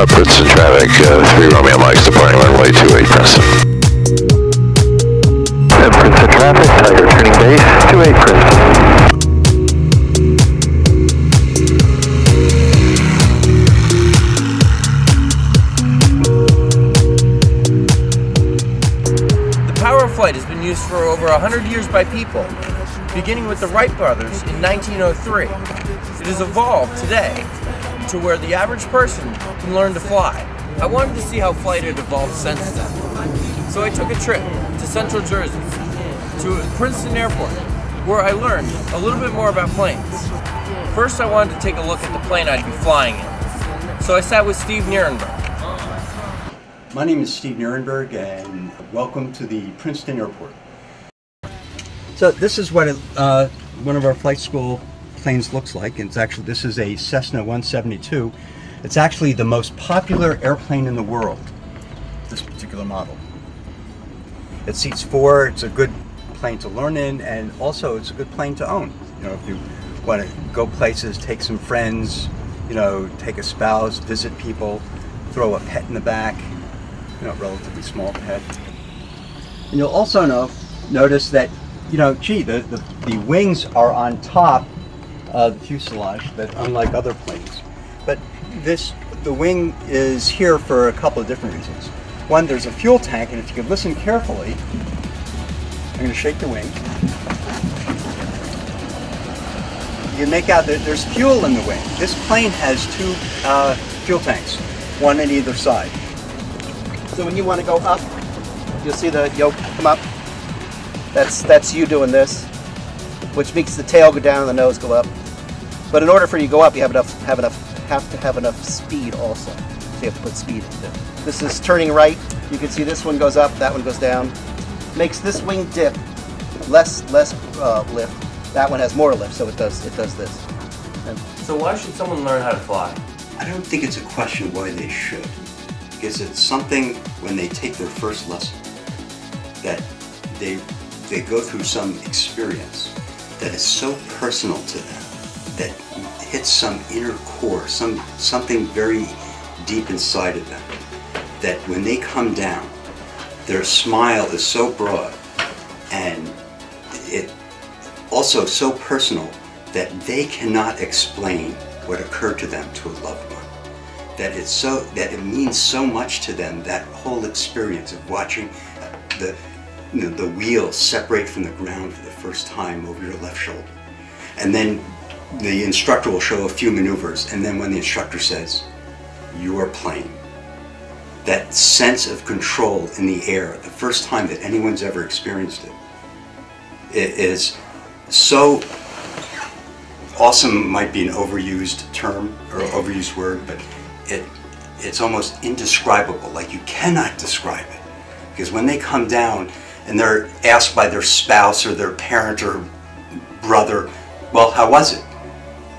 Princeton traffic, 3 Romeo Mike's departing runway 28 Princeton. Princeton traffic, Tiger turning base, 28 Princeton. The power of flight has been used for over 100 years by people, beginning with the Wright brothers in 1903. It has evolved today to where the average person can learn to fly. I wanted to see how flight had evolved since then. So I took a trip to Central Jersey, to Princeton Airport, where I learned a little bit more about planes. First I wanted to take a look at the plane I'd be flying in. So I sat with Steve Nierenberg. My name is Steve Nierenberg and welcome to the Princeton Airport. So this is what one of our flight school planes looks like. It's actually, this is a Cessna 172. It's actually the most popular airplane in the world, this particular model. It seats 4, it's a good plane to learn in, and also it's a good plane to own. You know, if you want to go places, take some friends, you know, take a spouse, visit people, throw a pet in the back, you know, relatively small pet. And you'll also notice that, you know, gee, the wings are on top of the fuselage, that unlike other planes. But the wing is here for a couple of different reasons. One, there's a fuel tank, and if you could listen carefully, I'm going to shake the wing. You can make out that there's fuel in the wing. This plane has 2 fuel tanks, one on either side. So when you want to go up, you'll see the yoke come up. That's you doing this, which makes the tail go down and the nose go up. But in order for you to go up, you have to have enough speed also. So you have to put speed into it. This is turning right. You can see this one goes up, that one goes down. Makes this wing dip less lift. That one has more lift, so it does this. And So why should someone learn how to fly? I don't think it's a question why they should, because it's something when they take their first lesson that they go through some experience that is so personal to them, that hits some inner core, something very deep inside of them, that when they come down, their smile is so broad and it also so personal that they cannot explain what occurred to them to a loved one. That it means so much to them, that whole experience of watching the wheel separate from the ground for the first time over your left shoulder. And then the instructor will show a few maneuvers, and then when the instructor says, "Your plane," that sense of control in the air, the first time that anyone's ever experienced it, it is so awesome. Might be an overused term or overused word, but it's almost indescribable. Like, you cannot describe it, because when they come down and they're asked by their spouse or their parent or brother, well, how was it?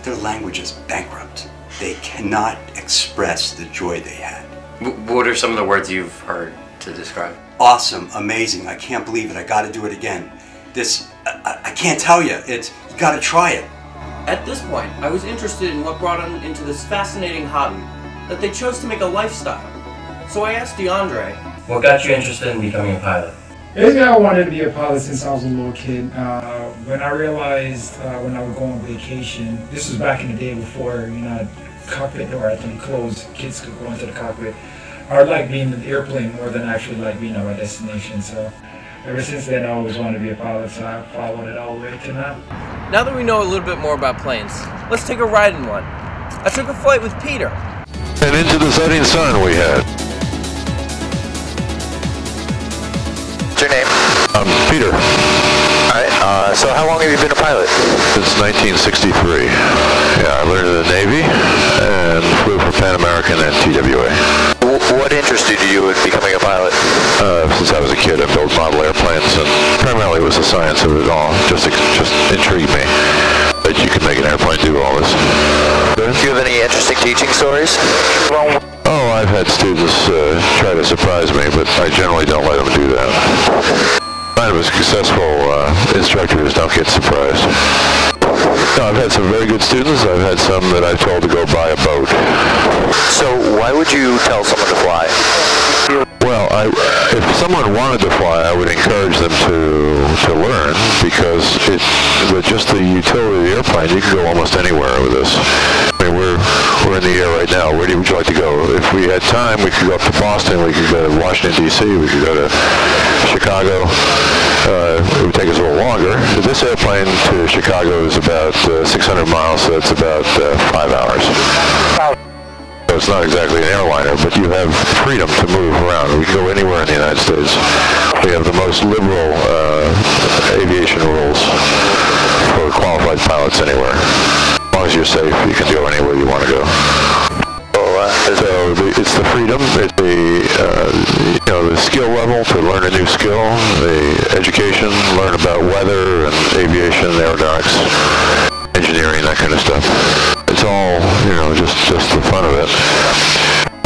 Their language is bankrupt. They cannot express the joy they had. What are some of the words you've heard to describe? Awesome, amazing, I can't believe it, I gotta do it again. I can't tell you, you gotta try it. At this point, I was interested in what brought them into this fascinating hobby that they chose to make a lifestyle. So I asked DeAndre, What got you interested in becoming a pilot? Basically, I wanted to be a pilot since I was a little kid. When I realized when I would go on vacation, this was back in the day before, you know, cockpit door had to be closed, kids could go into the cockpit. I like being in the airplane more than actually like being at my destination. So ever since then, I always wanted to be a pilot, so I followed it all the way to now. now that we know a little bit more about planes, let's take a ride in one. I took a flight with Peter. And into the setting sun we had. What's your name? Peter. Alright, so how long have you been a pilot? Since 1963. Yeah, I learned in the Navy and flew for Pan American and TWA. What interested you in becoming a pilot? Since I was a kid, I built model airplanes, and primarily it was the science of it all. Just intrigued me that you could make an airplane do all this. Do you have any interesting teaching stories? Oh, I've had students try to surprise me, but I generally don't let them do that. Kind of a successful instructors don't get surprised. No, I've had some very good students. I've had some that I've told to go buy a boat. So why would would you tell someone to fly? Well, if someone wanted to fly, I would encourage them to learn, because with just the utility of the airplane, you can go almost anywhere with this. I mean, we're in the air right now. Where would you like to go? If we had time, we could go up to Boston. We could go to Washington, D.C. We could go to Chicago. It would take us a little longer. This airplane to Chicago is about 600 miles, so it's about 5 hours. So it's not exactly an airliner, but you have freedom to move around. We can go anywhere in the United States. We have the most liberal aviation rules for qualified pilots anywhere. As long as you're safe, you can go anywhere you want to go. So it's the freedom, it's the skill level to learn a new skill, the education, learn about weather and aviation, aeronautics, engineering, that kind of stuff. It's all, just the fun of it.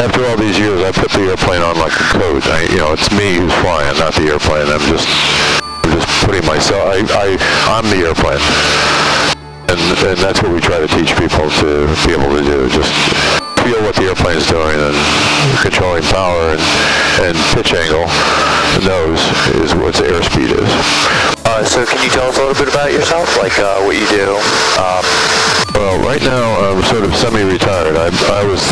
After all these years, I put the airplane on like a coat. It's me who's flying, not the airplane. I'm just putting myself. I'm the airplane, and that's what we try to teach people to be able to do. Just feel what the airplane is doing, and controlling power and pitch angle. The nose is what airspeed is. So can you tell us a little bit about yourself, like what you do? Well, right now I'm sort of semi-retired. I was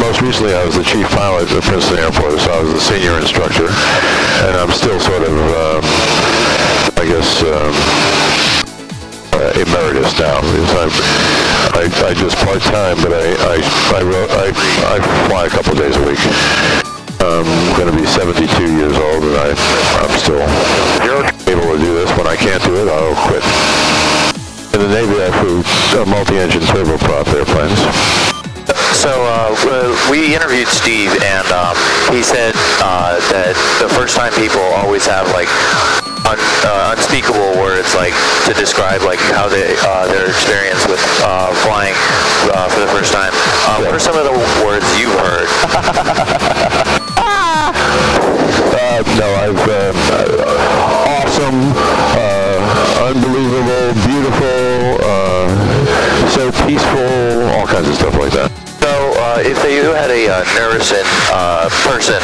most recently I was the chief pilot at Princeton Airport, so I was the senior instructor, and I'm still sort of, emeritus now, because I just part-time, but I fly a couple of days a week. I'm going to be 72 years old, and I'm still able to do this. When I can't do it, I'll quit. In the Navy, I flew multi-engine turboprop airplanes. So we interviewed Steve, and he said that the first time people always have like unspeakable words, like to describe like how their experience with flying for the first time. What are some of the words you've heard? No, I've awesome, unbelievable, beautiful, so peaceful, all kinds of stuff like that. So, if you had a nervous person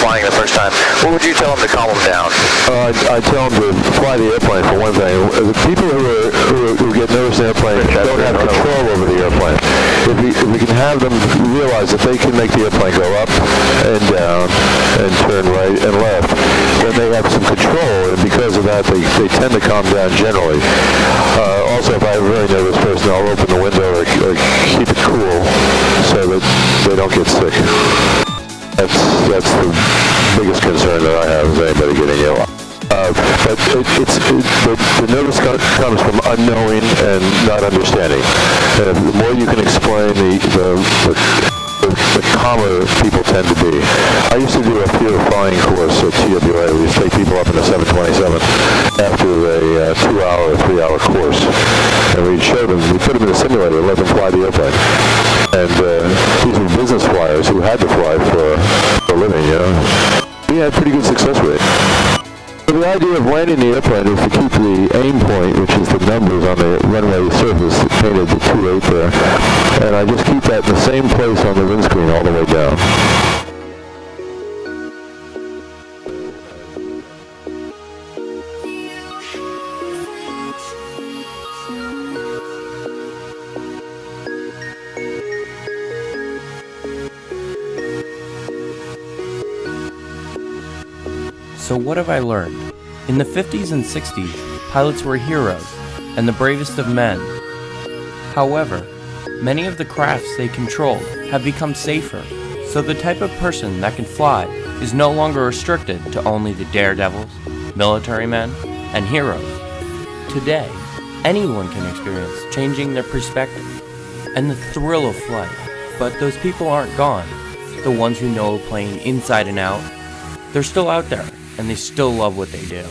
flying the first time, what would you tell them to calm them down? I'd tell them to fly the airplane, for one thing. The people who get nervous in airplanes don't have control over the airplane. If we can have them realize that they can make the airplane go up and down and turn right and left, then they have some control, and because of that, they tend to calm down generally. Also, if I have a very nervous person, I'll open the window or keep it cool so that they don't get sick. That's the biggest concern that I have, is anybody getting ill. But the nervous comes from unknowing and not understanding. And the more you can explain, the calmer people tend to be. I used to do a fear of flying course at TWA. We used to take people up in a 727 after a 2-hour or 3-hour course. And we'd put them in a simulator and let them fly the airplane. And these were business flyers who had to fly for a living, We had pretty good success rate. So the idea of landing the airplane is to keep the aim point, which is the numbers on the runway surface, painted to 28 there, and I just keep that in the same place on the windscreen all the way down. So what have I learned? In the 50s and 60s, pilots were heroes and the bravest of men. However, many of the crafts they controlled have become safer, so the type of person that can fly is no longer restricted to only the daredevils, military men, and heroes. Today, anyone can experience changing their perspective and the thrill of flight, but those people aren't gone. The ones who know a plane inside and out, they're still out there, and they still love what they do.